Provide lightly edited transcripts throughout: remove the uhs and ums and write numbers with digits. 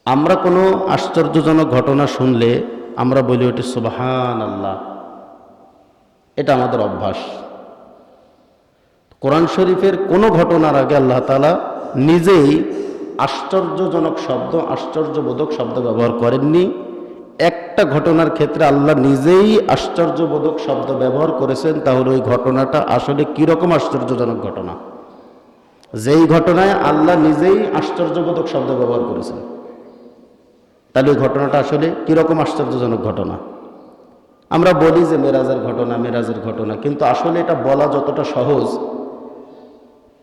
আমরা কোনো আশ্চর্যজনক ঘটনা শুনলে আমরা বলি ওটি সুবহানাল্লাহ, এটা আমাদের অভ্যাস। কোরআন শরীফের কোনো ঘটনার আগে আল্লাহ তাআলা নিজেই আশ্চর্যজনক শব্দ, আশ্চর্যবোধক শব্দ ব্যবহার করেননি। একটা ঘটনার ক্ষেত্রে আল্লাহ নিজেই আশ্চর্যবোধক শব্দ ব্যবহার করেছেন, তাহলে ওই ঘটনাটা আসলে কীরকম আশ্চর্যজনক ঘটনা, যেই ঘটনায় আল্লাহ নিজেই আশ্চর্যবোধক শব্দ ব্যবহার করেছেন, তাহলে ওই ঘটনাটা আসলে কীরকম আশ্চর্যজনক ঘটনা। আমরা বলি যে মেরাজের ঘটনা, মেরাজের ঘটনা, কিন্তু আসলে এটা বলা যতটা সহজ,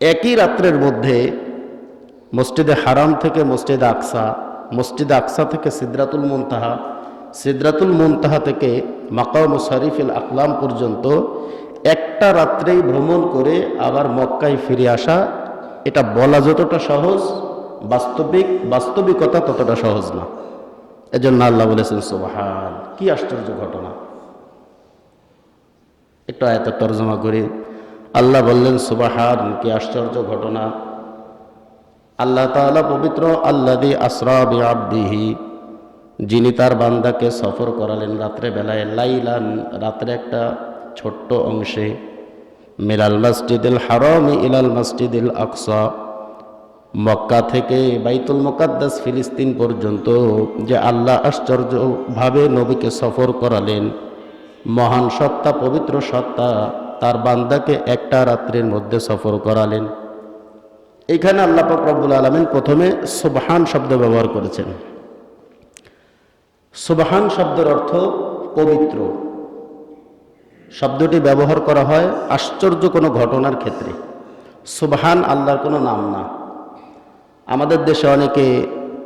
একই রাত্রের মধ্যে মসজিদে হারাম থেকে মসজিদে আকসা, মসজিদে আকসা থেকে সিদরাতুল মুনতাহা, সিদরাতুল মুনতাহা থেকে মাকাম শরীফুল আকলাম পর্যন্ত একটা রাত্রেই ভ্রমণ করে আবার মক্কায় ফিরে আসা, এটা বলা যতটা সহজ, বাস্তবিকতা ততটা সহজ না। এজন্য আল্লাহ বলেছেন সুবহান, কি আশ্চর্য ঘটনা। একটু আয়াতের তর্জমা করি। আল্লাহ বললেন সুবহান, কি আশ্চর্য ঘটনা। আল্লাহ তাআলা পবিত্র, আল্লাযী আসরা বিআবদিহি, যিনি তার বান্দাকে সফর করালেন রাত্রে বেলায়, লাইলান, রাত্রে একটা ছোট্ট অংশে, মিনাল মসজিদুল হারাম ইলাল মসজিদুল আকসা, মক্কা থেকে বাইতুল মুকাদ্দাস ফিলিস্তিন পর্যন্ত যে আল্লাহ আশ্চর্যভাবে নবীকে সফর করালেন, মহান সত্তা, পবিত্র সত্তা তার বান্দাকে একটা রাত্রির মধ্যে সফর করালেন। এইখানে আল্লাহ পাক রব্বুল আলামিন প্রথমে সুবহান শব্দ ব্যবহার করেছেন। সুবহান শব্দের অর্থ পবিত্র। শব্দটি ব্যবহার করা হয় আশ্চর্য কোনো ঘটনার ক্ষেত্রে। সুবহান আল্লাহর কোনো নাম না। আমাদের দেশে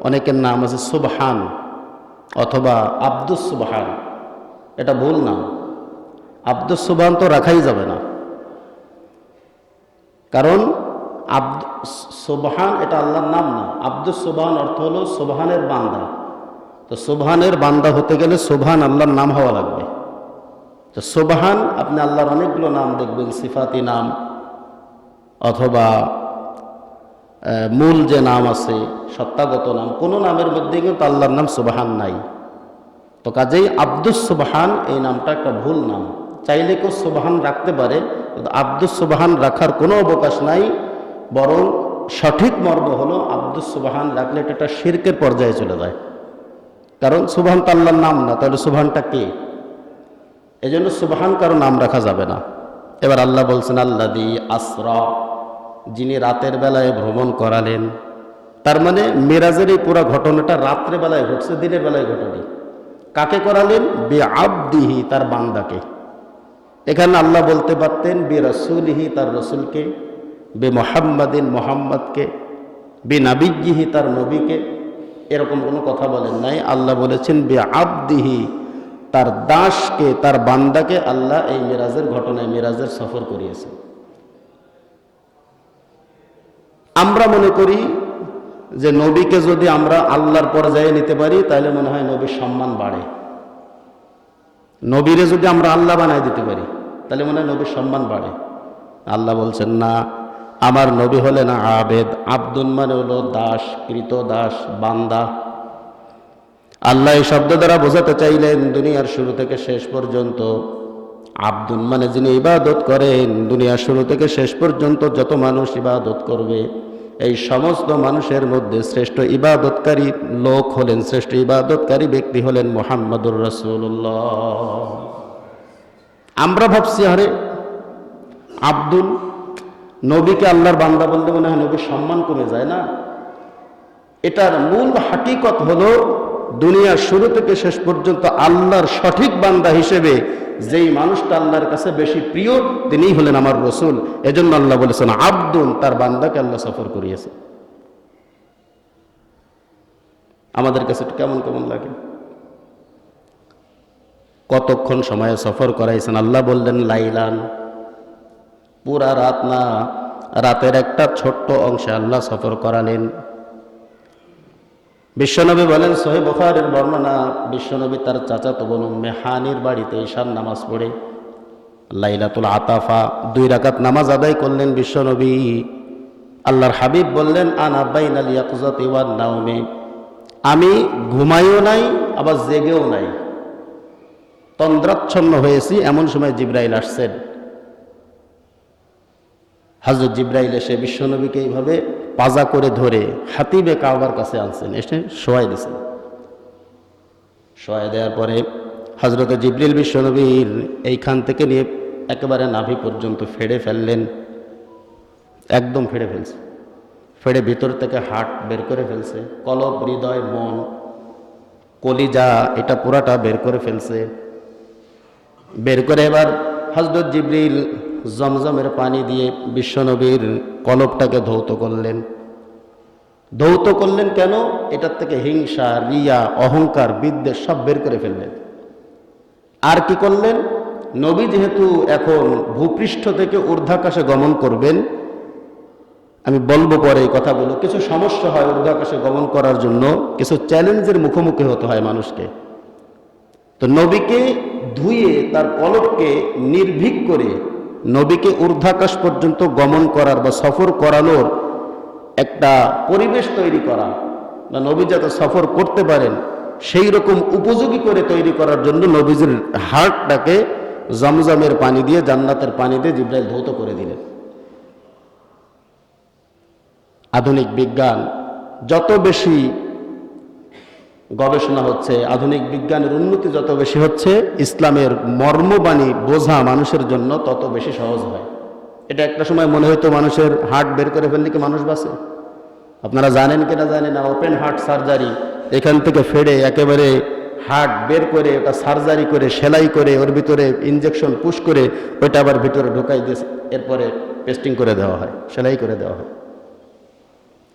অনেকের নাম আছে সুবহান অথবা আব্দুস সুবহান, এটা ভুল নাম। আব্দুস সুবহান তো রাখাই যাবে না, কারণ সুবহান এটা আল্লাহর নাম না। আব্দুস সুবহান অর্থ হলো সুবহানের বান্দা। তো সুবহানের বান্দা হতে গেলে সুবহান আল্লাহর নাম হওয়া লাগবে। তো সুবহান, আপনি আল্লাহর অনেকগুলো নাম দেখবেন, সিফাতি নাম অথবা মূল যে নাম আছে, সত্তাগত নাম, কোনো নামের মধ্যে কিন্তু আল্লাহর নাম সুবহান নাই। তো কাজেই আব্দুস সুবহান এই নামটা একটা ভুল নাম। চাইলে কেউ সুবহান রাখতে পারে, কিন্তু আব্দুস সুবহান রাখার কোনো অবকাশ নাই। বরং সঠিক মর্ম হলো আব্দুস সুবহান রাখলে এটা একটা শিরকের পর্যায়ে চলে যায়, কারণ সুবহান তো আল্লাহর নাম না, তাহলে সুবহানটা কে? এই জন্য সুবহান কারো নাম রাখা যাবে না। এবার আল্লাহ বলছেন আল্লাযী আসরা, যিনি রাতের বেলায় ভ্রমণ করালেন। তার মানে মেরাজের এই পুরো ঘটনাটা রাত্রে বেলায় ঘটছে, দিনের বেলায় ঘটেনি। কাকে করালেন? বিআবদিহি, তার বান্দাকে। এখানে আল্লাহ বলতে পারতেন বিরাসূলিহি, তার রসুলকে, বিমুহাম্মাদিন, মুহাম্মদকে, বিনাবিয়্যিহি, তার নবীকে। এরকম কোনো কথা বলেন নাই। আল্লাহ বলেছেন বিআবদিহি, তার দাসকে, তার বান্দাকে আল্লাহ এই মেরাজের ঘটনায়, মেরাজের সফর করিয়েছেন। আমরা মনে করি যে নবীকে যদি আমরা আল্লাহর পর্যায়ে নিতে পারি তাহলে মনে হয় নবীর সম্মান বাড়ে। নবীরে যদি আমরা আল্লাহ বানায় দিতে পারি তাহলে মনে হয় নবীর সম্মান বাড়ে। আল্লাহ বলছেন না, আমার নবী হলেন আবেদ। আব্দুন মানে হলো দাস, কৃত দাস, বান্দা। আল্লাহ এই শব্দ দ্বারা বোঝাতে চাইলেন দুনিয়ার শুরু থেকে শেষ পর্যন্ত আব্দুন মানে যিনি ইবাদত করেন। দুনিয়ার শুরু থেকে শেষ পর্যন্ত যত মানুষ ইবাদত করবে, এই সমস্ত মানুষের মধ্যে শ্রেষ্ঠ ইবাদতকারী লোক হলেন, শ্রেষ্ঠ ইবাদতকারী ব্যক্তি হলেন মুহাম্মদুর রাসূলুল্লাহ। আমরা ভাবছি আরে আব্দুল, নবীকে আল্লাহর বান্দা বলতে মনে হয় নবীর সম্মান কমে যায় না? এটার মূল হাকিকত হলো দুনিয়ার শুরু থেকে শেষ পর্যন্ত আল্লাহর সঠিক বান্দা হিসেবে যেই মানুষটা আল্লাহর কাছে বেশি প্রিয় তিনিই হলেন আমার রসুল। এজন্য আল্লাহ বলেছেন আব্দুন, তার বান্দাকে আল্লাহ সফর করিয়েছে। আমাদের কাছে কেমন কেমন লাগে? কতক্ষণ সময়ে সফর করাইছেন? আল্লাহ বললেন লাইলান, পুরা রাত না, রাতের একটা ছোট্ট অংশে আল্লাহ সফর করালেন। বিশ্বনবী বলেন, সহিহ বুখারীর বর্ণনা, বিশ্বনবী তার চাচাতো বোন উম্মে হানির বাড়িতে ঈশার নামাজ পড়ে লাইলাতুল আতাফা 2 রাকাত নামাজ আদায় করলেন বিশ্বনবী। আল্লাহর হাবিব বললেন আনা বাইনাল ইয়াকযাতি ওয়ান নাওমি, আমি ঘুমাইও নাই আবার জেগেও নাই, তন্দ্রাচ্ছন্ন হয়েছি। এমন সময় জিবরাইল আসছেন। হযরত জিবরাইল এসে বিশ্বনবীকে এইভাবে পাজা করে ধরে হাতিবে কাবার কাছে আনছেন, এসে শোয়াই দিয়েছেন। শোয়াই দেওয়ার পরে হযরত জিবরিল বিশ্বনবীর এইখান থেকে নিয়ে একেবারে নাভি পর্যন্ত ফেড়ে ফেললেন, একদম ফেড়ে ফেলছে। ফেড়ে ভিতর থেকে হার্ট বের করে ফেলছে, কলব, হৃদয়, মন, কলিজা, এটা পুরাটা বের করে ফেলছে। বের করে এবার হযরত জিবরিল জমজমের পানি দিয়ে বিশ্বনবীর কলবটাকে ধৌত করলেন। ধৌত করলেন কেন? এটার থেকে হিংসা, রিয়া, অহংকার, বিদ্বেষ সব বের করে ফেললেন। আর কি করলেন? নবী যেহেতু এখন ভূপৃষ্ঠ থেকে ঊর্ধ্বাকাশে গমন করবেন, আমি বলবো পরে এই কথাগুলো, কিছু সমস্যা হয় ঊর্ধ্বাকাশে গমন করার জন্য, কিছু চ্যালেঞ্জের মুখোমুখি হতে হয় মানুষকে। তো নবীকে ধুয়ে তার কলবকে নির্ভীক করে নবীকে ঊর্ধ্বাকাশ পর্যন্ত গমন করার বা সফর করানোর একটা পরিবেশ তৈরি করা, বা নবী যাতে সফর করতে পারেন সেই রকম উপযোগী করে তৈরি করার জন্য নবীজির হার্টটাকে জমজমের পানি দিয়ে, জান্নাতের পানি দিয়ে জিবরাইল ধৌত করে দিলেন। আধুনিক বিজ্ঞান যত বেশি গবেষণা হচ্ছে, আধুনিক বিজ্ঞানের উন্নতি যত বেশি হচ্ছে, ইসলামের মর্মবাণী বোঝা মানুষের জন্য তত বেশি সহজ হয়। এটা একটা সময় মনে হতো মানুষের হার্ট বের করে ফেললে কি মানুষ বাঁচে। আপনারা জানেন কিনা জানি না, ওপেন হার্ট সার্জারি, এখান থেকে ফেড়ে একেবারে হার্ট বের করে ওটা সার্জারি করে, সেলাই করে, ওর ভিতরে ইনজেকশন পুশ করে ওইটা আবার ভিতরে ঢোকাই দিয়ে এরপরে পেস্টিং করে দেওয়া হয়, সেলাই করে দেওয়া হয়।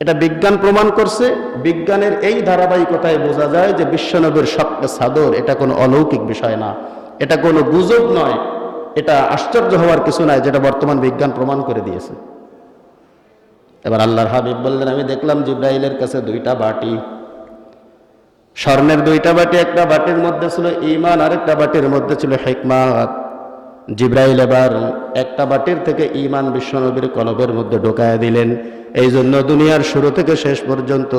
এটা বিজ্ঞান প্রমাণ করছে। বিজ্ঞানের এই ধারাবাহিকতায় বোঝা যায় যে বিশ্বনবীর শক্ত সাদর এটা কোনো অলৌকিক বিষয় না, এটা কোনো গুজব নয়, এটা আশ্চর্য হওয়ার কিছু নাই, যেটা বর্তমান বিজ্ঞান প্রমাণ করে দিয়েছে। এবার আল্লাহর হাবিব বললেন, আমি দেখলাম জিবরাইলের কাছে দুইটা বাটি, স্বর্ণের দুইটা বাটি, একটা বাটির মধ্যে ছিল ঈমান, আরেকটা বাটির মধ্যে ছিল হিকমত। জিবরাইল এবার একটা বাটির থেকে ঈমান বিশ্বনবীর কলবের মধ্যে ঢোকায় দিলেন। এই জন্য দুনিয়ার শুরু থেকে শেষ পর্যন্ত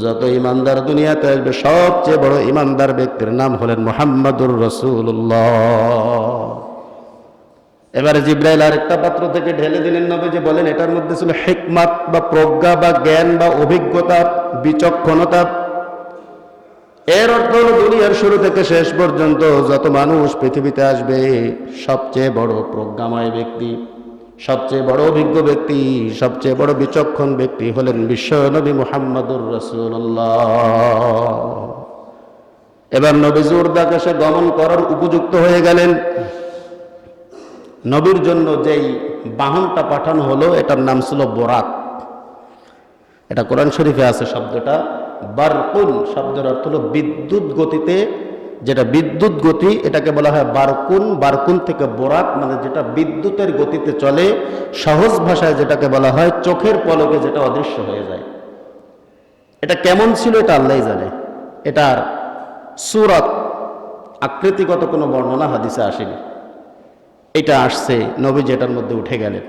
যত ঈমানদার দুনিয়াতে আসবে, সবচেয়ে বড় ঈমানদার ব্যক্তির নাম হলেন মুহাম্মাদুর রাসূলুল্লাহ। এবারে জিবরাইল আরেকটা পাত্র থেকে ঢেলে দিলেন, নবীজি বলেন এটার মধ্যে ছিল হিকমত বা প্রজ্ঞা বা জ্ঞান বা অভিজ্ঞতা, বিচক্ষণতা। এর অর্থ হল দুনিয়ার শুরু থেকে শেষ পর্যন্ত যত মানুষ পৃথিবীতে আসবে, সবচেয়ে বড় প্রজ্ঞাময় ব্যক্তি, সবচেয়ে বড় অভিজ্ঞ ব্যক্তি, সবচেয়ে বড় বিচক্ষণ ব্যক্তি হলেন বিশ্ব নবী মুহাম্মাদুর রাসূলুল্লাহ। এবার নবীজি ঊর্ধ্বাকাশে গমন করার উপযুক্ত হয়ে গেলেন। নবীর জন্য যেই বাহনটা পাঠানো হলো এটার নাম ছিল বোরাক। এটা কোরআন শরীফে আছে শব্দটা। বারকুন শব্দের অর্থ হলো বিদ্যুৎ গতিতে, যেটা বিদ্যুৎ গতি এটাকে বলা হয় বারকুন। বারকুন থেকে বোরাক, মানে যেটা বিদ্যুতের গতিতে চলে। সহজ ভাষায় যেটাকে বলা হয় চোখের পলকে যেটা অদৃশ্য হয়ে যায়। এটা কেমন ছিল এটা আল্লাহই জানে। এটার সূরত, আকৃতিগত কোনো বর্ণনা হাদিসে আসেনি। এটা আসছে, নবী যেটার মধ্যে উঠে গেলেন।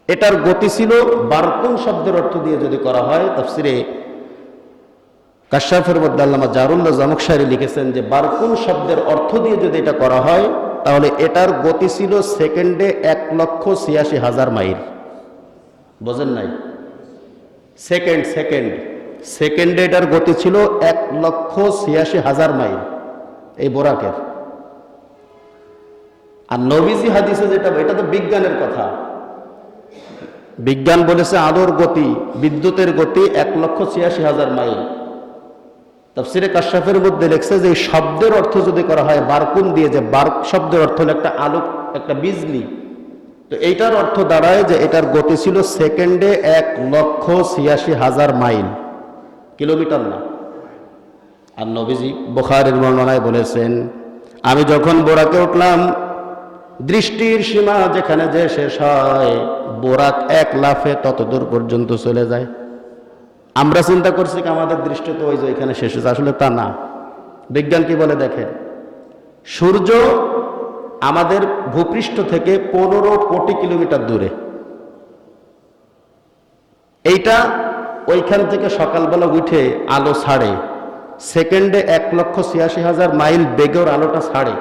এটার গতি ছিল, বারকুন শব্দের অর্থ দিয়ে যদি করা হয়, তাফসিরে কাশাফের মধ্যে আল্লামা জারুল্লাহ জামুকশারি লিখেছেন যে বারকুন শব্দের অর্থ দিয়ে যদি এটা করা হয়, তাহলে এটার গতি ছিল সেকেন্ডে 1,86,000 মাইল। বোঝেন নাই? সেকেন্ডে এটার গতি ছিল 1,86,000 মাইল এই বোরাকের। আর নবীজি হাদিসে যেটা, এটা তো বিজ্ঞানের কথা। বিজ্ঞান বলেছে আলোর গতি, বিদ্যুতের গতি 1,86,000 মাইল। তাফসিরে কাশাফের মধ্যে লেখছে যে এই শব্দের অর্থ যদি করা হয় বারকুন দিয়ে, যে বার্ক শব্দের অর্থ হলো একটা আলোক, একটা বিজলি, তো এইটার অর্থ দাঁড়ায় যে এটার গতি ছিল সেকেন্ডে 1,86,000 মাইল, কিলোমিটার না। আর নবীজি বুখারীর বর্ণনায় বলেছেন, আমি যখন বোরাকে উঠলাম, দৃষ্টির সীমা যেখানে যে শেষ হয়, বোরাক এক লাফে তত দূর পর্যন্ত চলে যায়। আমরা চিন্তা করছি কি আমাদের দৃষ্টি তো ওই যে এখানে শেষ হয়েছে, আসলে তা না। বিজ্ঞান কি বলে দেখেন, সূর্য আমাদের ভূপৃষ্ঠ থেকে 15 কোটি কিলোমিটার দূরে। এইটা ওইখান থেকে সকালবেলা উঠে আলো ছাড়ে, সেকেন্ডে 1,86,000 মাইল বেগে ওর আলোটা ছাড়ে,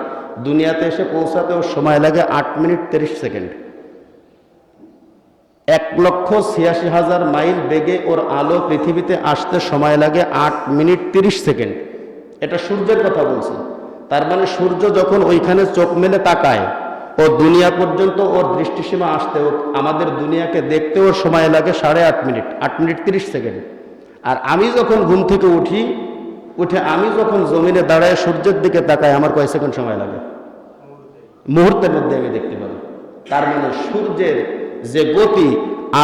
দুনিয়াতে এসে পৌঁছাতে ওর সময় লাগে 8 মিনিট 30 সেকেন্ড। 1,86,000 মাইল বেগে ওর আলো পৃথিবীতে আসতে সময় লাগে 8 মিনিট 30 সেকেন্ড। এটা সূর্যের কথা বলছি। তার মানে সূর্য যখন ওইখানে চোখ মেলে তাকায়, ও দুনিয়া পর্যন্ত ওর দৃষ্টিসীমা আসতে, আমাদের দুনিয়াকে দেখতে ওর সময় লাগে 8.5 মিনিট, 8 মিনিট 30 সেকেন্ড। আর আমি যখন ঘুম থেকে উঠে আমি যখন জমিনে দাঁড়ায় সূর্যের দিকে তাকাই, আমার কয় সেকেন্ড সময় লাগে? মুহূর্তের মধ্যে আমি দেখতে পারি। তার মানে সূর্যের যে গতি,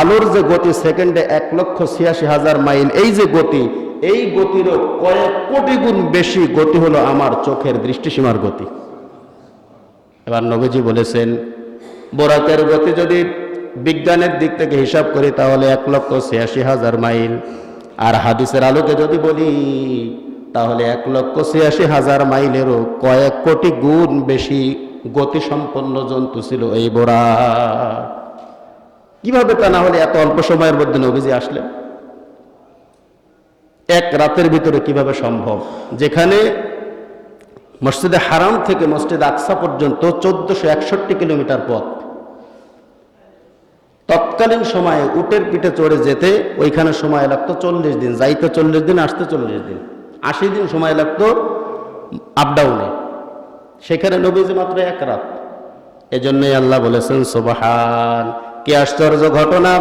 আলোর যে গতি সেকেন্ডে 1,86,000 মাইল, এই যে গতি, এই গতিরও কয়েক কোটি গুণ বেশি গতি হলো আমার চোখের দৃষ্টিসীমার গতি। এবার নবীজি বলেছেন, বোরাকের গতি যদি বিজ্ঞানের দিক থেকে হিসাব করি তাহলে 1,86,000 মাইল, আর হাদিসের আলোকে যদি বলি তাহলে 1,86,000 মাইলেরও কয়েক কোটি গুণ বেশি গতিসম্পন্ন জন্তু ছিল এই বোরাক। কিভাবে তা না হলে এত অল্প সময়ের মধ্যে নবীজি আসলেন? এক রাতের ভিতরে কিভাবে সম্ভব? যেখানে মসজিদে হারাম থেকে মসজিদ আকসা পর্যন্ত 1461 কিলোমিটার পথ, তৎকালীন সময়ে উটের পিঠে চড়ে যেতে ওইখানে সময় লাগতো 40 দিন, যাইতে 40 দিন, আসতে 40 দিন, 80 দিন সময় লাগতো আপ ডাউনে। সেখানে নবীজি মাত্র এক রাত। এজন্যই আল্লাহ বলেছেন সুবহান, কি আশ্চর্য ঘটনা,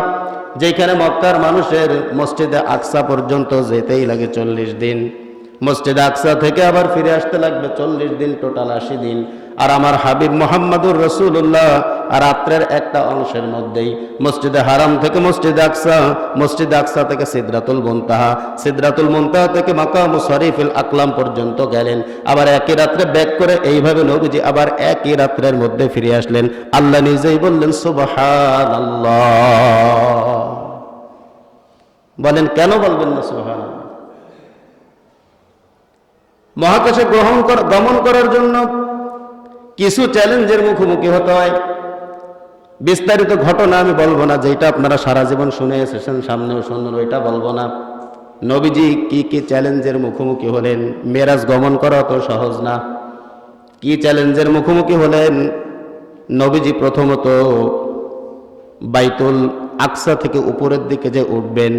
যেখানে মক্কার মানুষের মসজিদে আকসা পর্যন্ত যেতেই লাগে 40 দিন, মসজিদে আকসা থেকে আবার ফিরে আসতে লাগবে 40 দিন, টোটাল 80 দিন। আর আমার হাবিব মুহাম্মদুর রাসূলুল্লাহ রাত্রের একটা অংশের মধ্যেই মসজিদে হারাম থেকে মসজিদে আকসা থেকে সিদরাতুল মুনতাহা, সিদরাতুল মুনতাহা থেকে মাকাম শরীফুল আকলাম পর্যন্ত গেলেন। আবার একই রাত্রে ব্যাক করে এইভাবে নবীজি আবার একই রাত্রের মধ্যে ফিরে আসলেন। আল্লাহ নিজেই বললেন সুবহানাল্লাহ। বলেন কেন বলবেন না সুবহানাল্লাহ? মহাকাশে গমন করার জন্য কিছু চ্যালেঞ্জের মুখোমুখি হতে হয়। বিস্তারিত ঘটনা আমি বলবো না, যেটা আপনারা সারা জীবন শুনে এসেছেন, সামনেও শুনবেন, ওইটা বলবো না। নবীজি কি কি চ্যালেঞ্জের মুখোমুখি হলেন? মেরাজ গমন করা তো সহজ না। কি চ্যালেঞ্জের মুখোমুখি হলেন? নবীজি প্রথমত বাইতুল আকসা থেকে উপরের দিকে যে উঠবেন,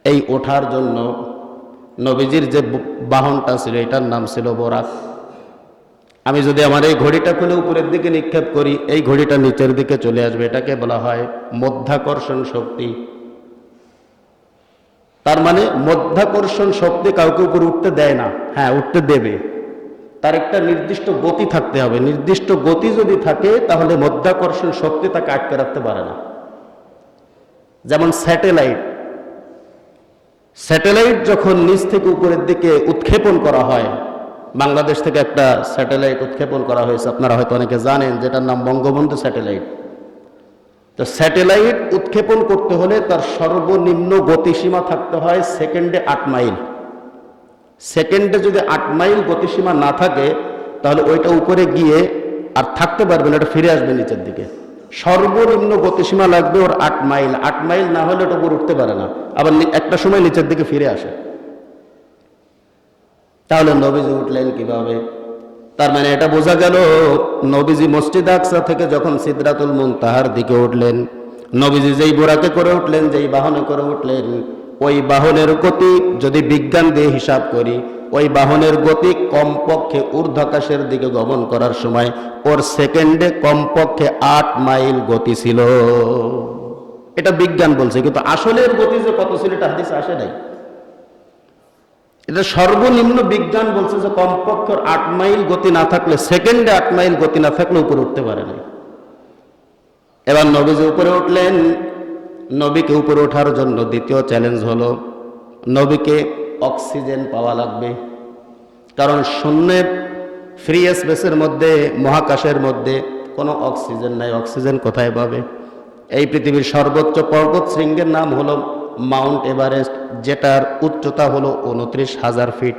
এই ওঠার জন্য নবীজির যে বাহনটা ছিল এটার নাম ছিল বোরাক। আমি যদি আমার এই ঘড়িটা খুলে উপরের দিকে নিক্ষেপ করি, এই ঘড়িটা নিচের দিকে চলে আসবে, এটাকে বলা হয় মধ্যাকর্ষণ শক্তি। তার মানে মধ্যাকর্ষণ শক্তি কাউকে উপরে উঠতে দেয় না। হ্যাঁ, উঠতে দেবে, তার একটা নির্দিষ্ট গতি থাকতে হবে। নির্দিষ্ট গতি যদি থাকে তাহলে মধ্যাকর্ষণ শক্তি তাকে আটকে রাখতে পারে না। যেমন স্যাটেলাইট যখন নিচ থেকে উপরের দিকে উৎক্ষেপণ করা হয়, বাংলাদেশ থেকে একটা স্যাটেলাইট উৎক্ষেপণ করা হয়েছে, আপনারা হয়তো অনেকে জানেন, যেটার নাম বঙ্গবন্ধু স্যাটেলাইট। তো স্যাটেলাইট উৎক্ষেপণ করতে হলে তার সর্বনিম্ন গতিসীমা থাকতে হয় সেকেন্ডে 8 মাইল। সেকেন্ডে যদি 8 মাইল গতিসীমা না থাকে তাহলে ওইটা উপরে গিয়ে আর থাকতে পারবে না, এটা ফিরে আসবে নিচের দিকে। সর্বনিম্ন গতিসীমা লাগবে ওর 8 মাইল। 8 মাইল না হলে ওটা উপরে উঠতে পারে না, আবার একটা সময় নিচের দিকে ফিরে আসে। তাহলে নবীজি উঠলেন কিভাবে? তার মানে এটা বোঝা গেল, নবীজি মসজিদ আকসা থেকে যখন সিদরাতুল মুনতাহার দিকে উঠলেন, নবীজি যেই বোরাকে করে উঠলেন, যেই বাহনে করে উঠলেন, ওই বাহনের গতি যদি বিজ্ঞান দিয়ে হিসাব করি, ওই বাহনের গতি কমপক্ষে ঊর্ধ্বাকাশের দিকে গমন করার সময় ওর সেকেন্ডে কমপক্ষে 8 মাইল গতি ছিল। এটা বিজ্ঞান বলছে, কিন্তু আসলের গতি যে কত ছিল এটা হাদিসে আসে নাই। এটা সর্বনিম্ন বিজ্ঞান বলছে যে কমপক্ষে 8 মাইল গতি না থাকলে, সেকেন্ডে 8 মাইল গতি না থাকলে উপরে উঠতে পারে না। এবার নবীজি উপরে উঠলেন। নবীকে উপরে ওঠার জন্য দ্বিতীয় চ্যালেঞ্জ হলো, নবীকে অক্সিজেন পাওয়া লাগবে। কারণ শূন্যের ফ্রি স্পেসের মধ্যে, মহাকাশের মধ্যে কোনো অক্সিজেন নাই। অক্সিজেন কোথায় পাবে? এই পৃথিবীর সর্বোচ্চ পর্বত শৃঙ্গের নাম হলো মাউন্ট এভারেস্ট, যেটার উচ্চতা হলো 29,000 ফিট।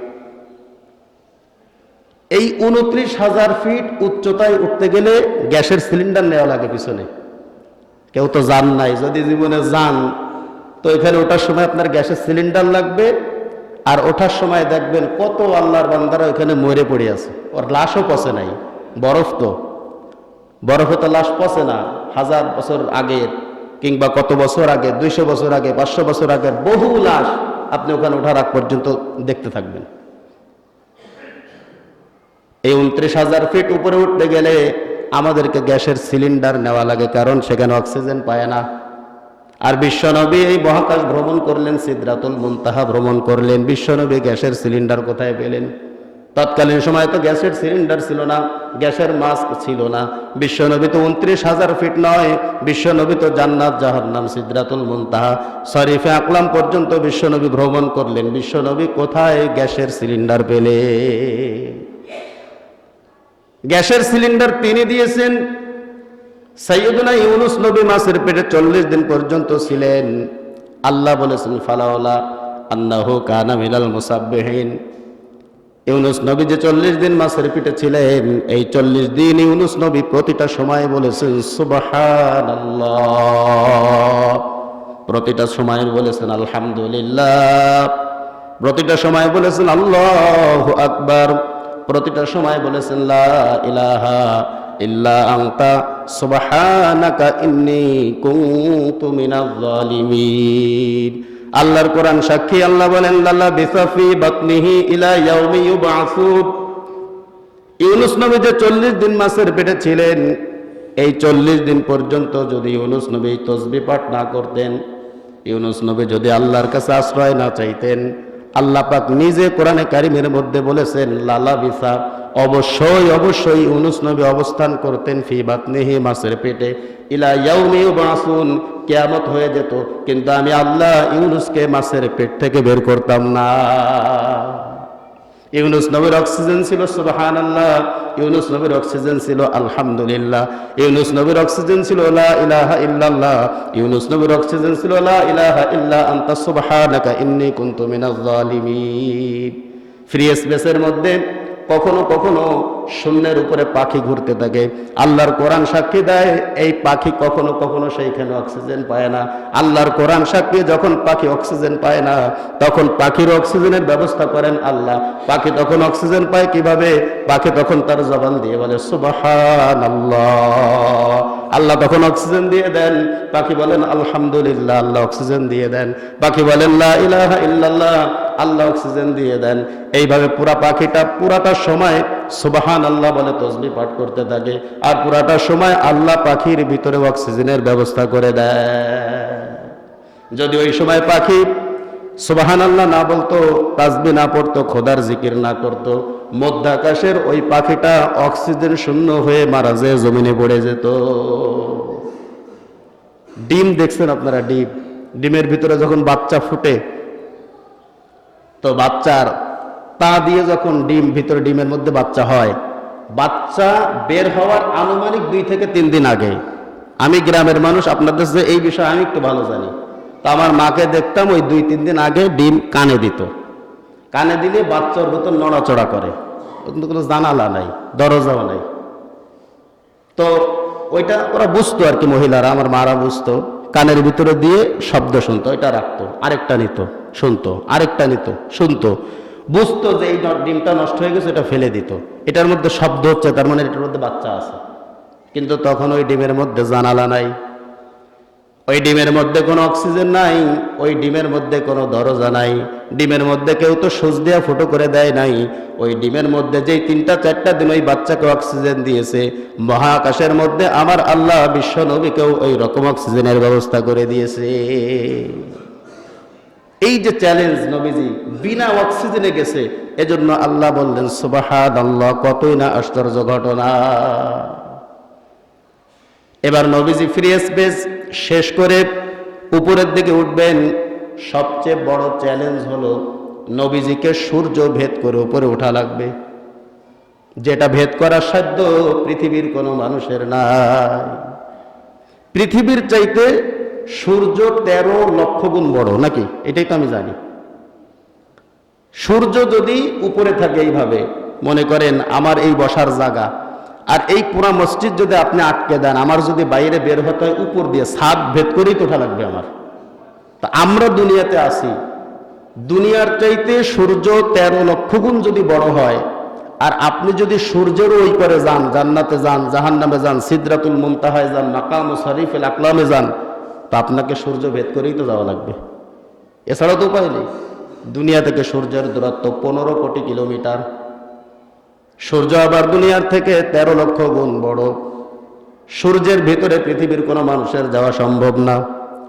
এই 29,000 ফিট উচ্চতায় উঠতে গেলে গ্যাসের সিলিন্ডার নেওয়া লাগে পিছনে। কেউ তো যান নাই, যদি জীবনে যান তো তো এখানে ওঠার সময় আপনার গ্যাসের সিলিন্ডার লাগবে, আর ওঠার সময় দেখবেন কত আল্লাহর বান্দারা ওখানে মরে পড়ে আছে, ওর লাশও পচে নাই। বরফ তো, বরফে তো লাশ পচে না। 1000 বছর আগের কিংবা কত বছর আগে, 200 বছর আগে, 500 বছর আগের বহু লাশ আপনি ওখানে ওঠার আগ পর্যন্ত দেখতে থাকবেন। এই 29,000 ফিট উপরে উঠতে গেলে আমাদেরকে গ্যাসের সিলিন্ডার নেওয়া লাগে, কারণ সেখানে অক্সিজেন পায় না। আর বিশ্বনবী এই মহাকাশ ভ্রমণ করলেন, সিদরাতুল মুনতাহা ভ্রমণ করলেন, বিশ্বনবী গ্যাসের সিলিন্ডার কোথায় পেলেন? তৎকালীন সময় তো গ্যাসের সিলিন্ডার ছিল না, গ্যাসের মাস্ক ছিল না। বিশ্বনবী তো 29,000 ফিট নয়, বিশ্বনবী তো জান্নাত, জাহান্নাম, সিদরাতুল মুনতাহা, শরীফে আকলাম পর্যন্ত বিশ্বনবী ভ্রমণ করলেন। বিশ্বনবী কোথায় গ্যাসের সিলিন্ডার পেলে? গ্যাসের সিলিন্ডার তিনি দিয়েছেন। সাইয়্যিদুনা ইউনুস নবী মাছের পেটে 40 দিন পর্যন্ত ছিলেন। আল্লাহ বলেছেন ফালাউলা আন্নাহু কানা মিনাল মুসাব্বিহিন। ইউনুস নবী যে 40 দিন মাছের পেটে ছিলেন, এই 40 দিন ইউনুস নবী প্রতিটা সময় বলেছেন সুবহানাল্লাহ, প্রতিটা সময় বলেছেন আলহামদুলিল্লাহ, প্রতিটা সময় বলেছেন আল্লাহু আকবার, প্রতিটা সময় বলেছেন লা ইলাহা ইল্লা আনতা সুবহানাকা ইন্নী কুনতু মিনাজ জালিমিন। আল্লাহর কোরআন সাক্ষী, আল্লাহ বলেন লাল্লা বিসাফি বাতনিহি ইলা ইয়াউমি ইউবআসুন। ইউনুস নবী যে 40 দিন মাছের পেটে ছিলেন, এই 40 দিন পর্যন্ত যদি ইউনুস নবী তাসবিহ পাঠ না করতেন, ইউনুস নবী যদি আল্লাহর কাছে আশ্রয় না চাইতেন, আল্লাহ পাক নিজে কোরআনে কারিমের মধ্যে বলেছেন লালা বিসা, অবশ্যই অবশ্যই ইউনুস নবী অবস্থান করতেন ফি বাতনিহি মাছের পেটে ইলা ইয়াউমি ইউবআসুন, কিয়ামত হয়ে যেত, কিন্তু আমি আল্লাহ ইউনুসকে মাছের পেট থেকে বের করতাম না। ইউনুস নবীর অক্সিজেন ছিল সুবহানাল্লাহ, ইউনুস নবীর অক্সিজেন ছিল আলহামদুলিল্লাহ, ইউনুস নবীর অক্সিজেন ছিল লা ইলাহা ইল্লাল্লাহ, ইউনুস নবীর অক্সিজেন ছিল লা ইলাহা ইল্লা আনতা সুবহানাকা ইন্নী কুনতু মিনাজ জালিমিন। ফ্রি স্পেসের মধ্যে কখনো কখনো শূন্যের উপরে পাখি ঘুরতে থাকে। আল্লাহর কোরআন সাক্ষী দেয় এই পাখি কখনো কখনো সেইখানে অক্সিজেন পায় না। আল্লাহর কোরআন সাক্ষী যখন পাখি অক্সিজেন পায় না, তখন পাখির অক্সিজেনের ব্যবস্থা করেন আল্লাহ। পাখি তখন অক্সিজেন পায় কিভাবে? পাখি তখন তার জবান দিয়ে বলে সুবহানাল্লাহ, আল্লাহ তখন অক্সিজেন দিয়ে দেন। পাখি বলেন আলহামদুলিল্লাহ, আল্লাহ অক্সিজেন দিয়ে দেন। পাখি বলেন লা ইলাহা ইল্লাল্লাহ, আল্লাহ অক্সিজেন দিয়ে দেন। এইভাবে পুরা পাখিটা পুরাটা সময় সুবহানাল্লাহ বলে তাসবিহ পাঠ করতে থাকে, আর পুরাটা সময় আল্লাহ পাখির ভিতরে অক্সিজেনের ব্যবস্থা করে দেয়। যদি ওই সময় পাখি সুবহানাল্লাহ না বলতো, তাসবিহ না পড়তো, খোদার জিকির না করতো, মধ্য আকাশের ওই পাখিটা অক্সিজেন শূন্য হয়ে মারা যেয়ে জমিনে পড়ে যেত। ডিম দেখছেন আপনারা? ডিমের ভিতরে যখন বাচ্চা ফুটে, তো বাচ্চার তা দিয়ে যখন ভিতরে ডিমের মধ্যে বাচ্চা হয়, বাচ্চা বের হওয়ার আনুমানিক 2 থেকে 3 দিন আগে, আমি গ্রামের মানুষ, আপনাদের যে এই বিষয়ে আমি একটু ভালো জানি, তো আমার মাকে দেখতাম ওই 2-3 দিন আগে ডিম কানে দিত। কানে দিলে বাচ্চার ভিতর নড়াচড়া করে, কিন্তু কোনো জানালা নাই, দরজাও নাই। তো ওইটা ওরা বুঝতো আর কি, মহিলারা, আমার মারা বুঝতো। কানের ভিতরে দিয়ে শব্দ শুনতো, এটা রাখতো, আরেকটা নিত, শুনতো, আরেকটা নিত, শুনতো, বুঝতো যে এই ডিমটা নষ্ট হয়ে গেছে, এটা ফেলে দিত। এটার মধ্যে শব্দ হচ্ছে, তার মানে এটার মধ্যে বাচ্চা আছে। কিন্তু তখন ওই ডিমের মধ্যে জানালা নাই, ওই ডিমের মধ্যে কোনো অক্সিজেন নাই, ওই ডিমের মধ্যে কোনো দরজা নাই, ডিমের মধ্যে কেউ তো সুচ দিয়ে ফুটো করে দেয় নাই। ওই ডিমের মধ্যে যেই 3-4টা দিন ওই বাচ্চাকে অক্সিজেন দিয়েছে, মহাকাশের মধ্যে আমার আল্লাহ বিশ্ব নবীকেও ওই রকম অক্সিজেনের ব্যবস্থা করে দিয়েছে। এই যে চ্যালেঞ্জ, নবীজি বিনা অক্সিজেনে গেছে, এজন্য আল্লাহ বললেন সুবহানাল্লাহ, কতই না আশ্চর্য ঘটনা। এবার নবীজি ফ্রি স্পেস শেষ করে উপরের দিকে উঠবেন। সবচেয়ে বড় চ্যালেঞ্জ হলো নবীজিকে সূর্য ভেদ করে উপরে ওঠা লাগবে, যেটা ভেদ করার সাধ্য পৃথিবীর কোনো মানুষের নাই। পৃথিবীর চাইতে সূর্য 13 লক্ষ গুণ বড়, নাকি? এটাই তো আমি জানি। সূর্য যদি উপরে থাকে এইভাবে, মনে করেন আমার এই বসার জায়গা, আর এই পুরা মসজিদ যদি আপনি আটকে দেন, আমার যদি বাইরে বের হতে হয় উপর দিয়ে ছাদ ভেদ করেই তো ওঠা লাগবে আমার। তা আমরা দুনিয়াতে আসি, দুনিয়ার চাইতে সূর্য 13 লক্ষ গুণ যদি বড় হয়, আর আপনি যদি সূর্যের ওই পারে যান, জান্নাতে যান, জাহান্নামে যান, সিদরাতুল মুনতাহায় যান, মাকাম শরীফুল আকলামে যান, তা আপনাকে সূর্য ভেদ করেই তো যাওয়া লাগবে, এছাড়া তো উপায় নেই। দুনিয়া থেকে সূর্যের দূরত্ব 15 কোটি কিলোমিটার। সূর্য আবার দুনিয়ার থেকে 13 লক্ষ গুণ বড়। সূর্যের ভিতরে পৃথিবীর কোনো মানুষের যাওয়া সম্ভব না।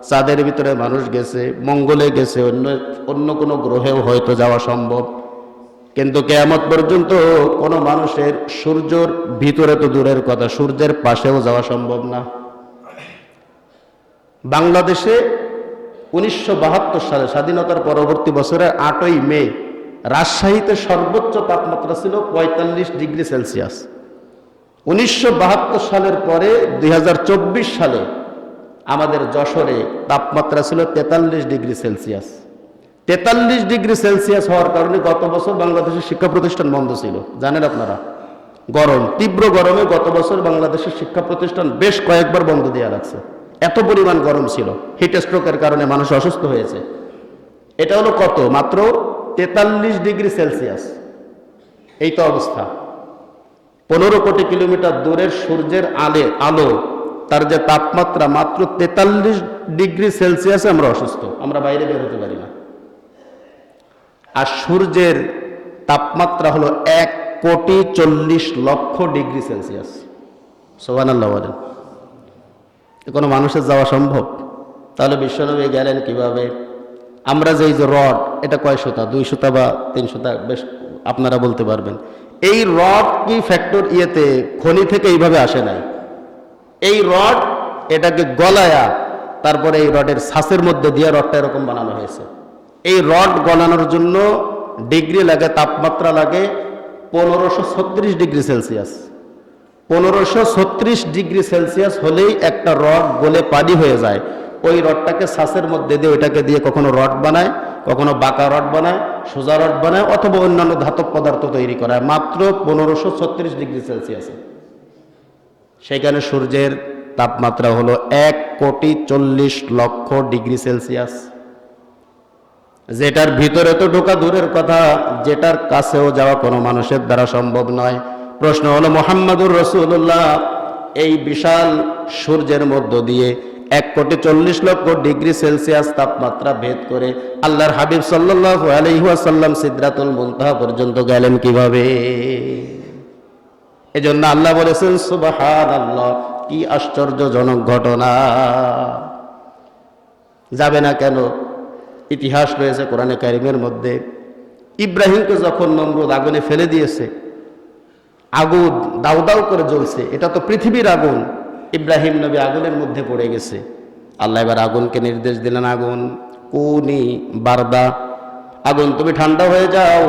চাঁদের ভিতরে মানুষ গেছে, মঙ্গলে গেছে, অন্য কোনো গ্রহেও হয়তো যাওয়া সম্ভব, কিন্তু কিয়ামত পর্যন্ত কোনো মানুষের সূর্যের ভিতরে তো দূরের কথা, সূর্যের পাশেও যাওয়া সম্ভব না। বাংলাদেশে 1972 সালে স্বাধীনতার পরবর্তী বছরের 8ই মে রাজশাহীতে সর্বোচ্চ তাপমাত্রা ছিল 45 ডিগ্রি সেলসিয়াস। 1972 সালের পরে 2024 সালে আমাদের যশোরে তাপমাত্রা ছিল 43 ডিগ্রি সেলসিয়াস। 43 ডিগ্রি সেলসিয়াস হওয়ার কারণে গত বছর বাংলাদেশের শিক্ষা প্রতিষ্ঠান বন্ধ ছিল, জানেন আপনারা। গরম, তীব্র গরমে গত বছর বাংলাদেশের শিক্ষা প্রতিষ্ঠান বেশ কয়েকবার বন্ধ দেওয়া লাগছে, এত পরিমাণ গরম ছিল। হিট স্ট্রোকের কারণে মানুষ অসুস্থ হয়েছে। এটা হলো কত? মাত্র 43 ডিগ্রি সেলসিয়াস। এই তো অবস্থা। 15 কোটি কিলোমিটার দূরের সূর্যের আলো তার যে তাপমাত্রা মাত্র 43 ডিগ্রি সেলসিয়াসে আমরা অসুস্থ, আমরা বাইরে বের হতে পারি না। আর সূর্যের তাপমাত্রা হলো 1,40,00,000 ডিগ্রি সেলসিয়াস। সুবহানাল্লাহ বলেন। কোনো মানুষের যাওয়া সম্ভব? তাহলে বিশ্বনবী গেলেন কিভাবে? আমরা যে রড, এটা কয় সুতা, 2 সুতা বা 3 সুতা, বেশ আপনারা বলতে পারবেন। এই রড কি ফ্যাক্টর খনি থেকে এইভাবে আসে নাই। এই রড এটাকে গলায়া তারপরে এই রডের ছাঁচের মধ্যে দিয়ে রডটা এরকম বানানো হয়েছে। এই রড গলানোর জন্য ডিগ্রি লাগে, তাপমাত্রা লাগে 1536 ডিগ্রি সেলসিয়াস। 1536 ডিগ্রি সেলসিয়াস হলেই একটা রড গলে পানি হয়ে যায়। ওই রডটাকে ছাঁচের মধ্যে দিয়ে, ওইটাকে দিয়ে কখনো রড বানায়, কখনো বাঁকা রড বানায়, সোজা রড বানায়, অথবা অন্যান্য ধাতব পদার্থ তৈরি করায়, মাত্র 1536 ডিগ্রি সেলসিয়াসে। সেখানে সূর্যের তাপমাত্রা হলো 1,40,00,000 ডিগ্রি সেলসিয়াস। যেটার ভিতরে তো ঢোকা দূরের কথা, যেটার কাছেও যাওয়া কোনো মানুষের দ্বারা সম্ভব নয়। প্রশ্ন হলো, মুহাম্মাদুর রাসূলুল্লাহ এই বিশাল সূর্যের মধ্য দিয়ে 1,40,00,000 ডিগ্রি সেলসিয়াস তাপমাত্রা ভেদ করে আল্লাহর হাবিব সাল্লাল্লাহু আলাইহি ওয়াসাল্লাম সিদরাতুল মুনতাহা পর্যন্ত গেলেন কিভাবে? এজন্য আল্লাহ বলেছেন সুবহানাল্লাহ, কি আশ্চর্যজনক ঘটনা। যাবে না কেন? ইতিহাস রয়েছে কোরআনে কারিমের মধ্যে। ইব্রাহিমকে যখন নমরুদ আগুনে ফেলে দিয়েছে, আগুন দাউ দাউ করে জ্বলছে, এটা তো পৃথিবীর আগুন, ইব্রাহিম নবী আগুনের মধ্যে পড়ে গেছে। আল্লাহ এবার আগুনকে নির্দেশ দিলেন, আগুন কুনি বারদা, আগুন তুমি ঠান্ডা হয়ে যাও,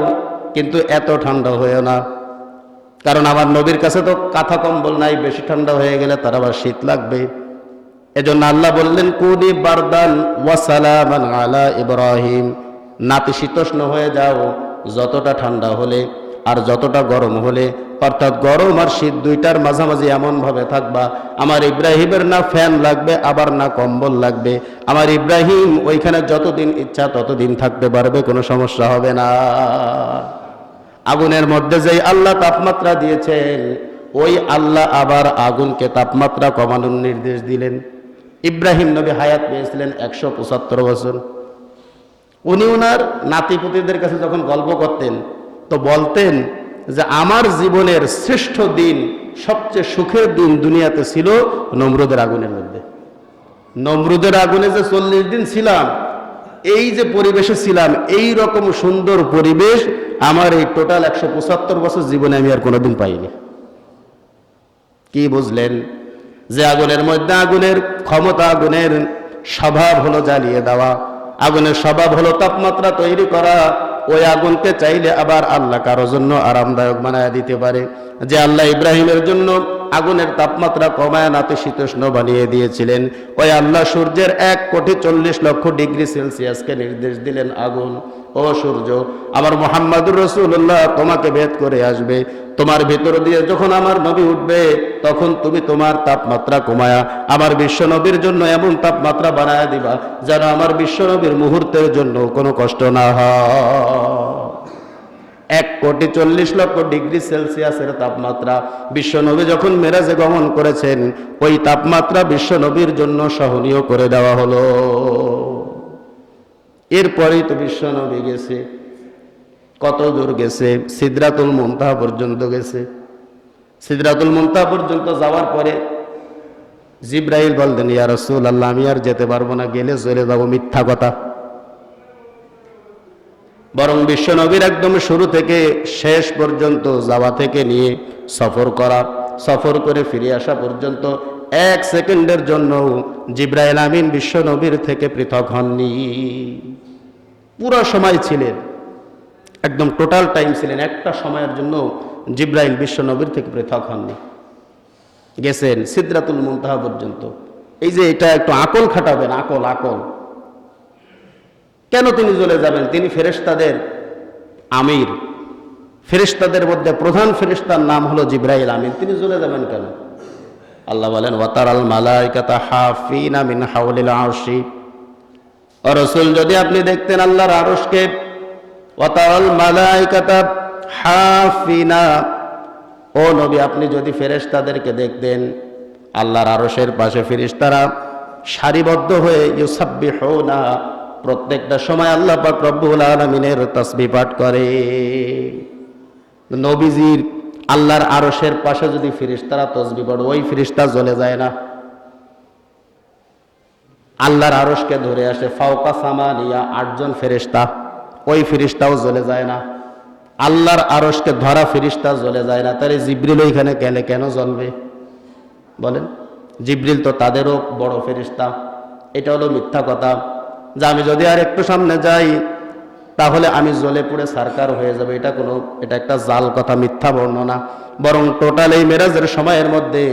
কিন্তু এত ঠান্ডা হয়েও না, কারণ আমার নবীর কাছে তো কাঁথা কম্বল নাই, বেশি ঠান্ডা হয়ে গেলে তার আবার শীত লাগবে। এজন্য আল্লাহ বললেন কুনি বারদান ওয়া সালামান আলা ইব্রাহিম, নাতিশীতোষ্ণ হয়ে যাও, যতটা ঠান্ডা হলে আর যতটা গরম হলে, অর্থাৎ গরম আর শীত দুইটার মাঝামাঝি এমন ভাবে থাকবা, আমার ইব্রাহিমের না ফ্যান লাগবে আবার না কম্বল লাগবে, আমার ইব্রাহিম ওইখানে যতদিন ইচ্ছা ততদিন থাকতে পারবে, কোনো সমস্যা হবে না। আগুনের মধ্যে যেই আল্লাহ তাপমাত্রা দিয়েছেন, ওই আল্লাহ আবার আগুনকে তাপমাত্রা কমানোর নির্দেশ দিলেন। ইব্রাহিম নবী হায়াত পেয়েছিলেন 175 বছর। উনি ওনার নাতিপুতিদের কাছে যখন গল্প করতেন তো বলতেন যে আমার জীবনের শ্রেষ্ঠ দিন, সবচেয়ে সুখের দিন দুনিয়াতে ছিল নমরুদের আগুনের মধ্যে। নমরুদের আগুনে যে 40 দিন ছিলাম, এই যে পরিবেশে ছিলাম, এই রকম সুন্দর পরিবেশ আমার এই টোটাল 175 বছর জীবনে আমি আর কোনোদিন পাইনি। কি বুঝলেন? যে আগুনের মধ্যে, আগুনের ক্ষমতা, আগুনের স্বভাব হলো জ্বালিয়ে দেওয়া, আগুনের স্বভাব হলো তাপমাত্রা তৈরি করা। ওই আগুনকে চাইলে আবার আল্লাহ কারো জন্য আরামদায়ক বানায় দিতে পারে। যে আল্লাহ ইব্রাহিমের জন্য আগুনের তাপমাত্রা কমায় নাতিশীতোষ্ণ বানিয়ে দিয়েছিলেন, ওই আল্লাহ সূর্যের 1,40,00,000 ডিগ্রি সেলসিয়াসকে নির্দেশ দিলেন, আগুন ও ও সূর্য, আমার মুহাম্মদুর রাসূলুল্লাহ তোমাকে ভেদ করে আসবে, তোমার ভিতর দিয়ে যখন আমার নবী উঠবে তখন তুমি তোমার তাপমাত্রা কমায়া আমার বিশ্ব নবীর জন্য এমন তাপমাত্রা বানায়া দিবা যেন আমার বিশ্ব নবীর মুহূর্তের জন্য কোনো কষ্ট না হয়। 1,40,00,000 ডিগ্রি সেলসিয়াসের তাপমাত্রা বিশ্ব নবী যখন মেরাজে গমন করেছেন ওই তাপমাত্রা বিশ্ব নবীর জন্য সহনীয় করে দেওয়া হলো। এরপরেই তো বিশ্ব নবী গেছে, কত দূর গেছে? সিদরাতুল মুনতাহা পর্যন্ত গেছে। সিদরাতুল মুনতাহা পর্যন্ত যাওয়ার পরে জিবরাইল বললেন, ইয়া রাসূলুল্লাহ আমি আর যেতে পারবো না, গেলে চলে যাবো। মিথ্যা কথা। বরং বিশ্ব নবীর একদম শুরু থেকে শেষ পর্যন্ত যাওয়া থেকে নিয়ে সফর করে ফিরে আসা পর্যন্ত 1 সেকেন্ডের জন্য জিবরাইল আমিন বিশ্ব নবীর থেকে পৃথক হননি। পুরো সময় ছিলেন, একদম টোটাল টাইম ছিলেন, একটা সময়ের জন্য জিবরাইল বিশ্ব নবীর থেকে পৃথক হননি। গেছেন সিদরাতুল মুনতাহা পর্যন্ত। এই যে এটা একটু আকল খাটাবেন, আকল কেন তিনি চলে যাবেন? তিনি ফেরেশতাদের আমির, ফেরেশতাদের মধ্যে প্রধান ফেরেশতার নাম হলো জিবরাইল আমিন, তিনি চলে যাবেন কেন? আল্লাহ বলেন, ওয়াতারাল মালাইকাতা হাফিনা মিন হাওলিল আরশি। ও রাসূল, যদি আপনি দেখতেন আল্লাহর আরশকে, ওয়াতারাল মালাইকাতা হাফিনা, ও নবী আপনি যদি ফেরেশতাদেরকে দেখতেন আল্লাহর আরশের পাশে ফেরেশতারা সারিবদ্ধ হয়ে ইউসাব্বিহুনা, প্রত্যেকটা সময় আল্লাহ পাক রব্বুল আলামিনের তাসবিহ পাঠ করে। নবীজির আল্লাহর আরশের পাশে যদি ফেরেশতারা তাসবিহ পড়ে, ওই ফেরেশতা জ্বলে যায় না? আল্লাহর আরশকে ধরে আসে ফাওকা সামানিয়া 8 জন ফেরেশতা, ওই ফেরেশতাও জ্বলে যায় না? আল্লাহর আরশকে ধরা ফেরেশতা জ্বলে যায় না, তাহলে জিবরিল ওইখানে গেলে কেন জ্বলবে বলেন? জিবরিল তো তাদেরও বড় ফেরেশতা। এটা হলো মিথ্যা কথা, যে আমি যদি আর একটু সামনে যাই তাহলে আমি জ্বলে পুড়ে সারকার হয়ে যাবে। এটা একটা জাল কথা, মিথ্যা বর্ণনা। বরং টোটাল এই মেরাজের সময়ের মধ্যে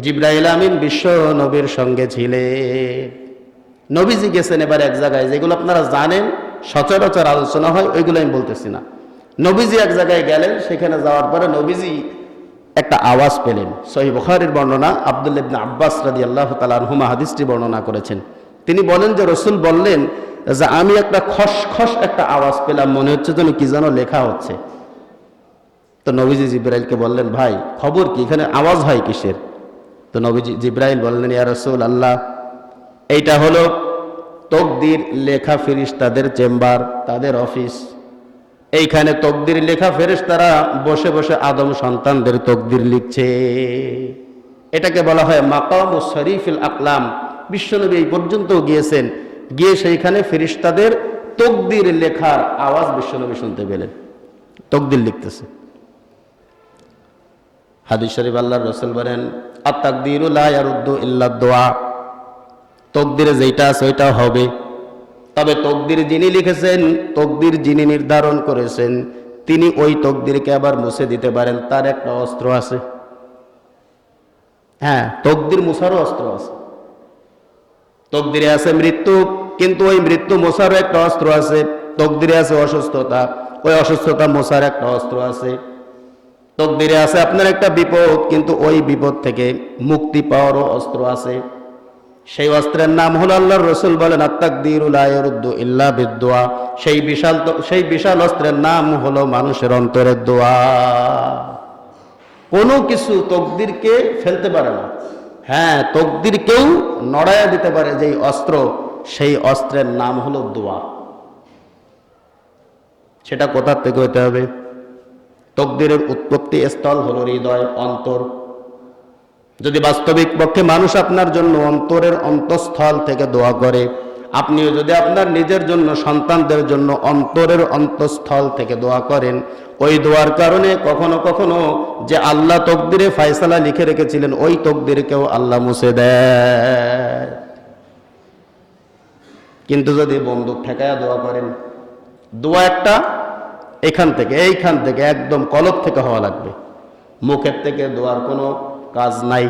জিবরাইল আমিন বিশ্ব নবীর সঙ্গে ছিলেন। নবীজি গেছেন এবার এক জায়গায়, যেগুলো আপনারা জানেন সচরাচর আলোচনা হয়, ওইগুলো আমি বলতেছি না। নবীজি এক জায়গায় গেলেন, সেখানে যাওয়ার পরে নবীজি একটা আওয়াজ পেলেন। সহিহ বুখারীর বর্ণনা, আব্দুল্লাহ ইবনে আব্বাস রাদিয়াল্লাহু তাআলা আনহুমা হাদিসটি বর্ণনা করেছেন। তিনি বলেন যে রাসূল বললেন যে আমি একটা খসখস একটা আওয়াজ পেলাম, মনে হচ্ছে যেন কি যেন লেখা হচ্ছে। তো নবীজি জিবরাইলকে বললেন, ভাই খবর কি, এখানে আওয়াজ হয় কিসের? তো নবীজি জিবরাইল বললেন, ইয়া রাসূলুল্লাহ এইটা হলো তকদির লেখা ফেরেশতাদের চেম্বার, তাদের অফিস। এইখানে তকদির লেখা ফেরেশতারা বসে বসে আদম সন্তানদের তকদির লিখছে। এটাকে বলা হয় মাকামুস শরীফুল আকলাম। বিশ্বনবী এই পর্যন্ত গিয়েছেন, গিয়ে সেইখানে ফেরেশতাদের তকদির লেখার আওয়াজ বিশ্বনবী শুনতে পেলেন, তকদির লিখতেছে। হাদিস শরীফ আল্লাহর রাসূল বলেন, আত-তাকদীরু লা ইয়ারুদ্দু ইল্লা দুআ। তকদিরে যেটা আছে ওইটা হবে, তবে তকদির যিনি লিখেছেন, তকদির যিনি নির্ধারণ করেছেন, তিনি ওই তকদিরকে আবার মুছে দিতে পারেন, তার একটা অস্ত্র আছে। হ্যাঁ, তকদির মুছারও অস্ত্র আছে। তকদিরে আছে মৃত্যু, কিন্তু ওই মৃত্যু মোছারও একটা অস্ত্র আছে। তকদিরে আছে অসুস্থতা, ওই অসুস্থতা মোছার একটা অস্ত্র আছে। তকদিরে আছে আপনার একটা বিপদ, কিন্তু ওই বিপদ থেকে মুক্তি পাওয়ারও অস্ত্র আছে। সেই অস্ত্রের নাম হলো, আল্লাহর রাসূল বলেন, আত-তাকদীরু লা ইয়ারুদ্দু ইল্লা বিদ-দুআ। সেই বিশাল অস্ত্রের নাম হলো মানুষের অন্তরের দোয়া। কোনো কিছু তকদিরকে ফেলতে পারে না। হ্যাঁ, তকদিরকেও নড়াইয়া দিতে পারে যেই অস্ত্র, সেই অস্ত্রের নাম হলো দোয়া। সেটা কোথা থেকে হতে হবে? তকদিরের উৎপত্তি স্থল হলো হৃদয়, অন্তর। যদি বাস্তবিক পক্ষে মানুষ আপনার জন্য অন্তরের অন্তঃস্থল থেকে দোয়া করে, আপনিও যদি আপনার নিজের জন্য, সন্তানদের জন্য অন্তরের অন্তঃস্থল থেকে দোয়া করেন, ওই দোয়ার কারণে কখনো কখনো যে আল্লাহ তকদিরে ফয়সালা লিখে রেখেছিলেন, ওই তকদিরকেও আল্লাহ মুছে দেয়। কিন্তু যদি বন্দুক ঠেকায়া দোয়া করেন, দোয়া একটা এইখান থেকে একদম কলব থেকে হওয়া লাগবে, মুখের থেকে দোয়ার কোনো কাজ নাই।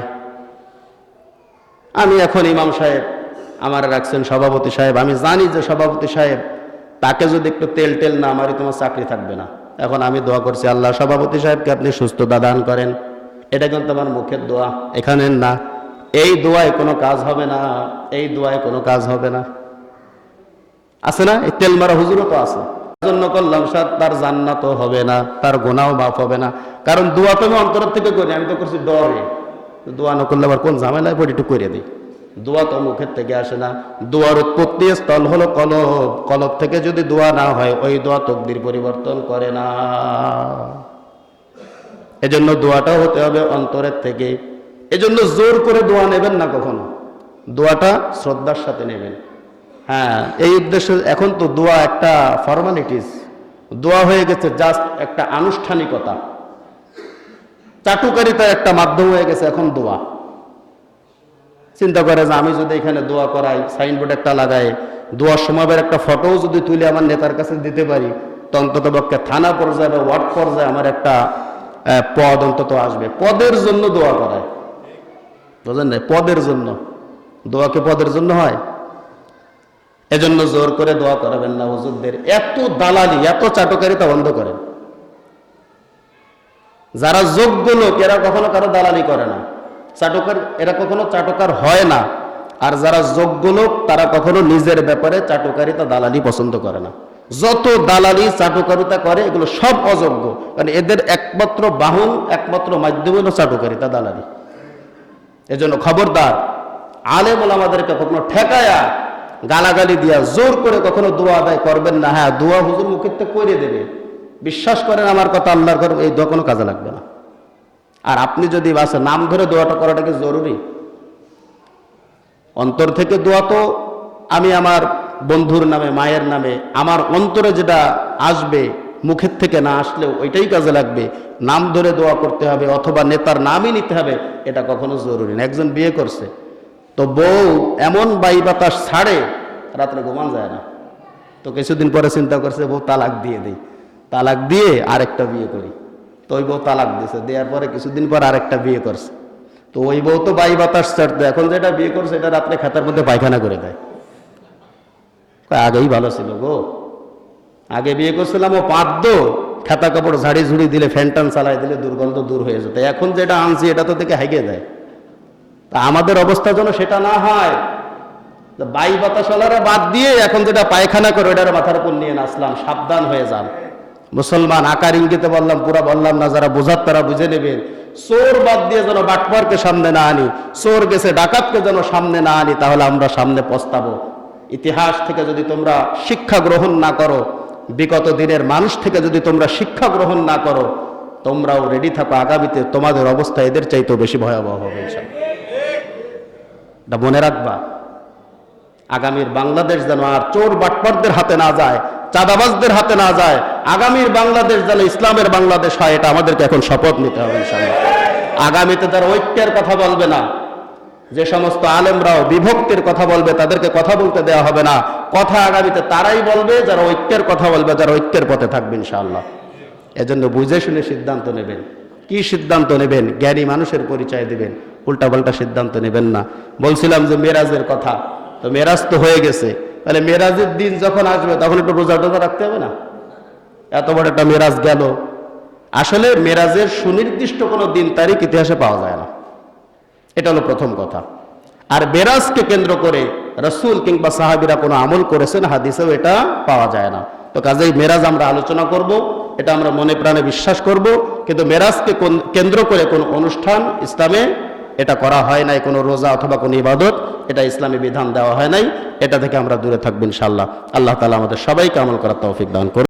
আমি এখন ইমাম সাহেব আমার রাখছেন সভাপতি সাহেব, আমি জানি যে সভাপতি সাহেব তাকে যদি একটু তেল টেল না মারি তোমার চাকরি থাকবে না। এখন আমি দোয়া করছি, আল্লাহ সভাপতি সাহেবকে আপনি সুস্থতা দান করেন, এটা কিন্তু আমার মুখের দোয়া, এখানে না। এই দোয়ায় কোনো কাজ হবে না, এই দোয়ায় কোনো কাজ হবে না। আছে না, এই তেল মারা হুজুরও তো আছে, জন্য করলাম স্যার, তার জান্নাতও হবে না, তার গুনাহও মাফ হবে না। কারণ দোয়া তো আমি অন্তরের থেকে করি, আমি তো করছি ডরে। দোয়া না করলে আবার কোন ঝামেলায় পড়ে একটু করে দিই। দোয়া তো মুখের থেকে আসে না, দোয়ার উৎপত্তি স্থল হলো কলব। কলব থেকে যদি দোয়া না হয়, ওই দোয়া তকদির পরিবর্তন করে না। এজন্য দোয়াটাও হতে হবে অন্তরের থেকে। এজন্য জোর করে দোয়া নেবেন না কখনো, দোয়াটা শ্রদ্ধার সাথে নেবেন। হ্যাঁ, এই উদ্দেশ্যে এখন তো দোয়া একটা ফর্মালিটিস, দোয়া হয়ে গেছে জাস্ট একটা আনুষ্ঠানিকতা, চাটুকারিতার একটা মাধ্যম হয়ে গেছে এখন দোয়া। চিন্তা করে যে আমি যদি এখানে দোয়া করাই, সাইনবোর্ড একটা লাগাই, দোয়ার সমাবের একটা ফটোও যদি তুলে আমার নেতার কাছে দিতে পারি, তো অন্তত পক্ষে থানা পর্যায়ে বা ওয়ার্ড পর্যায়ে আমার একটা পদ অন্তত আসবে। পদের জন্য দোয়া করায়, বুঝলেন না? পদের জন্য দোয়া কি পদের জন্য হয়? এজন্য জোর করে দোয়া করাবেন না হুজুরদের। এত দালালি, এত চাটুকারিতা বন্ধ করেন। যারা যোগ্য লোক এরা কখনো কারো দালালি করে না, চাটুকার এরা কখনো চাটুকার হয় না। আর যারা যোগ্য লোক তারা কখনো নিজের ব্যাপারে চাটুকারিতা দালালি পছন্দ করে না। যত দালালি চাটুকারিতা করে এগুলো সব অযোগ্য, কারণ এদের একমাত্র বাহন, একমাত্র মাধ্যম হলো চাটুকারিতা দালালি। এজন্য খবরদার, আলেম ওলামাদেরকে কখনো ঠেকায়া গালাগালি দিয়া জোর করে কখনো দোয়া আদায় করবেন না। হ্যাঁ, দোয়া হুজুর মুখের থেকে করে দেবে, বিশ্বাস করেন আমার কথা, আল্লাহর ঘর এই দোয়া কোনো কাজে লাগবে না। আর আপনি যদি বাসে নাম ধরে দোয়াটা করাটা কি জরুরি? অন্তর থেকে দোয়া তো আমি আমার বন্ধুর নামে, মায়ের নামে, আমার অন্তরে যেটা আসবে, মুখের থেকে না আসলেও ওইটাই কাজে লাগবে। নাম ধরে দোয়া করতে হবে অথবা নেতার নামই নিতে হবে, এটা কখনো জরুরি না। একজন বিয়ে করছে, তো বউ এমন বাই বাতাস ছাড়ে, রাত্রে ঘুমান যায় না। তো কিছুদিন পরে চিন্তা করছে বউ তালাক দিয়ে দেই, তালাক দিয়ে আরেকটা বিয়ে করি। তো ওই বউ তালাক দিয়েছে, দেওয়ার পরে কিছুদিন পর আরেকটা বিয়ে করছে। তো ওই বউ তো বাই বাতাস ছাড়তে, এখন যেটা বিয়ে করছে এটা রাত্রে খাতার মধ্যে পায়খানা করে দেয়। আগেই ভালো ছিল গো, আগে বিয়ে করছিলাম ও পাদ্য, খাতা কাপড় ঝাড়ি ঝুড়ি দিলে, ফ্যান টান চালাই দিলে দুর্গন্ধ দূর হয়ে যেত। এখন যেটা আনছি এটা তো দেখে হাইগে দেয়। তা আমাদের অবস্থা যেন সেটা না হয়। বাই বাতাসওয়ালারা বাদ দিয়ে এখন যেটা পায়খানা করে ওটার মাথার উপর নিয়ে নাচলাম। সাবধান হয়ে যান মুসলমান। আকার ইঙ্গিতে বললাম, পুরা বললাম না, যারা বোঝার তারা বুঝে নেবেন। চোর বাদ দিয়ে যেন বাটপারকে সামনে না আনি, চোর গেছে ডাকাতকে যেন সামনে না আনি, তাহলে আমরা সামনে পস্তাবো। ইতিহাস থেকে যদি তোমরা শিক্ষা গ্রহণ না করো, বিগত দিনের মানুষ থেকে যদি তোমরা শিক্ষা গ্রহণ না করো, তোমরাও রেডি থাকো, আগামীতে তোমাদের অবস্থা এদের চাইতেও বেশি ভয়াবহ হবে ইনশাআল্লাহ। এটা মনে রাখবা। আগামীর বাংলাদেশ যেন আর চোর বাটপারদের হাতে না যায়, চাঁদাবাজদের হাতে না যায়। আগামীর বাংলাদেশ যেন ইসলামের বাংলাদেশ হয়, এটা আমাদেরকে এখন শপথ নিতে হবে ইনশাআল্লাহ। আগামীতে যারা ঐক্যের কথা বলবে না, যে সমস্ত আলেমরাও বিভক্তির কথা বলবে, তাদেরকে কথা বলতে দেওয়া হবে না। কথা আগামীতে তারাই বলবে যারা ঐক্যের কথা বলবে, যারা ঐক্যের পথে থাকবে ইনশাআল্লাহ। এজন্য বুঝে শুনে সিদ্ধান্ত নেবেন। কি সিদ্ধান্ত নেবেন? জ্ঞানী মানুষের পরিচয় দিবেন, উল্টাপাল্টা সিদ্ধান্ত নেবেন না। বলছিলাম যে মেরাজের কথা, তো মেরাজ তো হয়ে গেছে, তাহলে মেরাজের দিন যখন আসবে তখন একটু রোজা টোজা রাখতে হবে না? এত বড় একটা মেরাজ গেল। আসলে মেরাজের সুনির্দিষ্ট কোনো দিন তারিখ ইতিহাসে পাওয়া যায় না, এটা হলো প্রথম কথা। আর মেরাজকে কেন্দ্র করে রাসূল কিংবা সাহাবীরা কোনো আমল করেছেন হাদিসেও এটা পাওয়া যায় না। তো কাজেই মেরাজ আমরা আলোচনা করব, এটা আমরা মনে প্রাণে বিশ্বাস করব, কিন্তু মেরাজকে কেন্দ্র করে কোনো অনুষ্ঠান ইসলামে এটা করা হয় নাই, কোনো রোজা অথবা কোনো ইবাদত, এটা ইসলামী বিধান দেওয়া হয় নাই। এটা থেকে আমরা দূরে থাকবো ইনশাআল্লাহ। আল্লাহ তাআলা আমাদের সবাইকে আমল করার তৌফিক দান করুন।